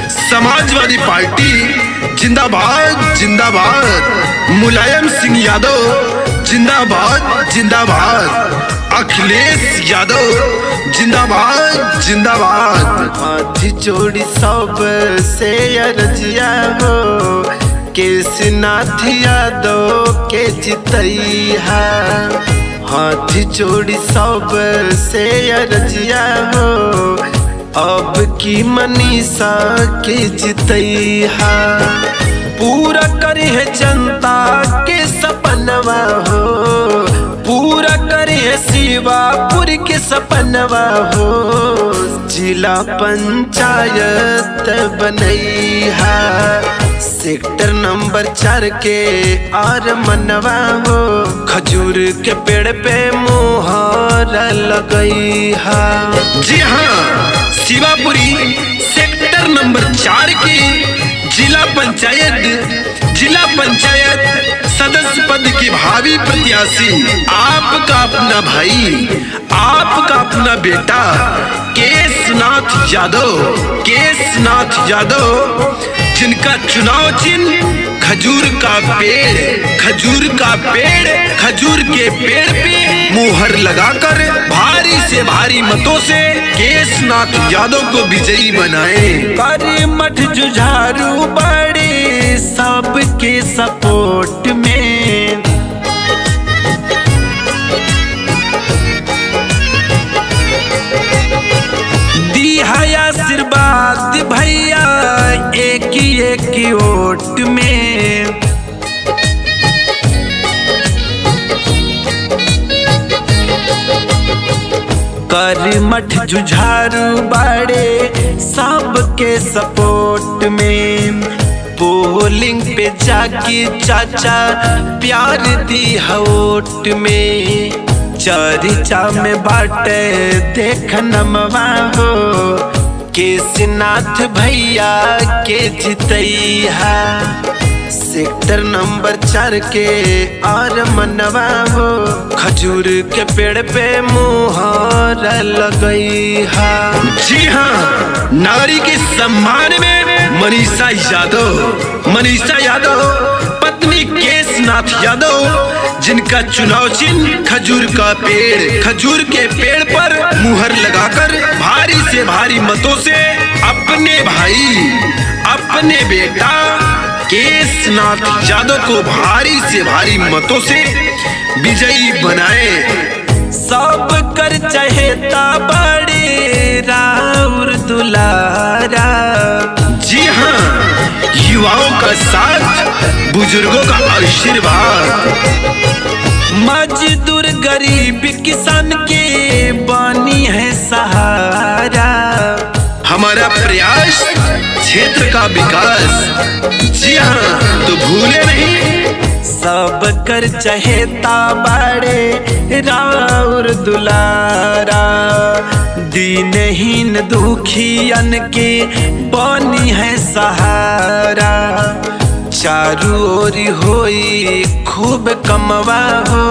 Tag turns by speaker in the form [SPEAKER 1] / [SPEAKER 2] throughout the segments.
[SPEAKER 1] समाजवादी पार्टी जिंदाबाद जिंदाबाद। मुलायम सिंह यादव जिंदाबाद जिंदाबाद। अखिलेश यादव जिंदाबाद जिंदाबाद।
[SPEAKER 2] हाथ जोड़ी सब से अर्जिया हो, केसनाथ यादव के जितैया। हाथ जोड़ी सब से अर्जिया हो, अब की मनीषा के जितैया। पूरा करे है जनता के सपनवा हो, पूरा करे है शिवापुर के सपनवा हो। जिला पंचायत बनैया, सेक्टर नंबर 4 के आर मनवा हो। खजूर के पेड़ पे मोहर लगैया।
[SPEAKER 1] जी हाँ, शिवापुरी सेक्टर नंबर 4 की जिला पंचायत सदस्य पद की भावी प्रत्याशी आपका अपना भाई, आपका अपना बेटा केसनाथ यादव, जिनका चुनाव चिन्ह खजूर का पेड़, खजूर के पेड़ पे मुहर लगाकर भारी से भारी मतों से केसनाथ यादव को विजयी बनाए।
[SPEAKER 2] कर मठ जुझारू बड़े सबके सपोर्ट में, दिया आशीर्वाद भैया एक ही वोट में। कर मठ जुझारू बड़े सबके सपोर्ट में। पोलिंग पे जाके चाचा प्यार दी वोट में। चर्चा में बाटे देख नमवा हो, केसनाथ भैया के जितैया। सेक्टर नंबर 4 के आर मनवा हो, खजूर के पेड़ पे मोहर लगैया।
[SPEAKER 1] जी हाँ, नारी के सम्मान में मनीषा यादव पत्नी केसनाथ यादव, जिनका चुनाव चिन्ह खजूर के पेड़ पर मुहर लगाकर भारी से भारी मतों से अपने भाई, अपने बेटा केसनाथ यादव को भारी से भारी मतों से विजयी बनाए।
[SPEAKER 2] सब कर चहेता बड़े राउर दुलारा।
[SPEAKER 1] जी हाँ, युवाओं का साथ, बुजुर्गों का आशीर्वाद।
[SPEAKER 2] मजदूर गरीब किसान के बानी है सहारा।
[SPEAKER 1] हमारा प्रयास क्षेत्र का विकास। जी हाँ, तो भूले नहीं।
[SPEAKER 2] सब कर चहेता बड़े राउर दुलारा। दीनहीन दुखियन के बानी है सहारा। चारू ओर होई खूब कमवा हो,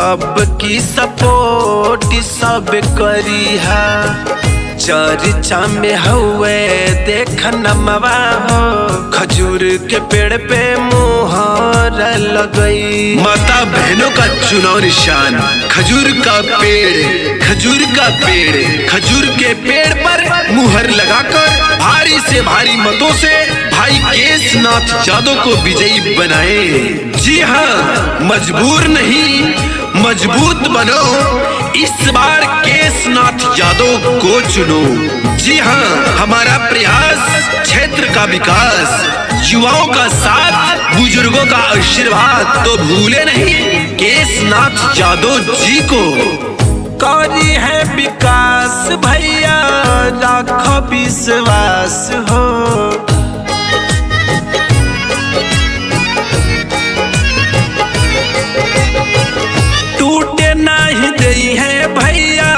[SPEAKER 2] अब की सपोर्ट सब करिहा। चर्चा में हुए देख नमवा हो, खजूर के पेड़ पे मोहर लगई।
[SPEAKER 1] माता बहनों का चुनाव निशान खजूर के पेड़ पर मुहर लगाकर भारी से भारी मतों से भाई केसनाथ यादव को विजयी बनाए। जी हाँ, मजबूर नहीं, मजबूत बनो, इस बार केसनाथ यादव को चुनो। जी हाँ, हमारा प्रयास क्षेत्र का विकास, युवाओं का साथ, बुजुर्गों का आशीर्वाद, तो भूले नहीं केसनाथ यादव जी को।
[SPEAKER 2] करी है विकास भैया राखो विश्वास हो। टूटे नहीं गई है भैया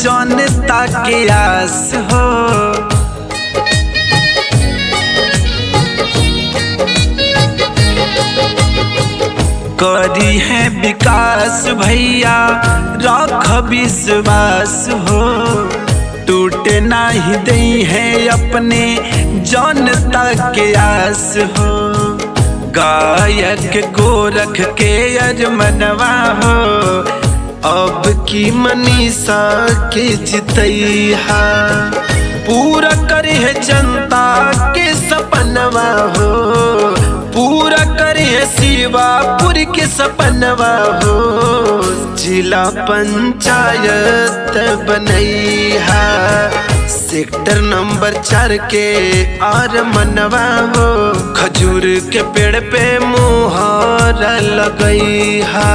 [SPEAKER 2] जनता के आस हो। करी है विकास भैया राख विश्वास हो। टूट टूटे नाही दई है अपने जनता के आस हो। गायक गोरख के अजमनवा हो, अब की मनीषा के जितैहा। पूरा करे है जनता के सपनवा हो, पूरा करे है शिवापुर के सपनवा हो। जिला पंचायत बनैहा, सेक्टर नंबर 4 के आर मनवा हो। खजूर के पेड़ पे मोहर लगैहा।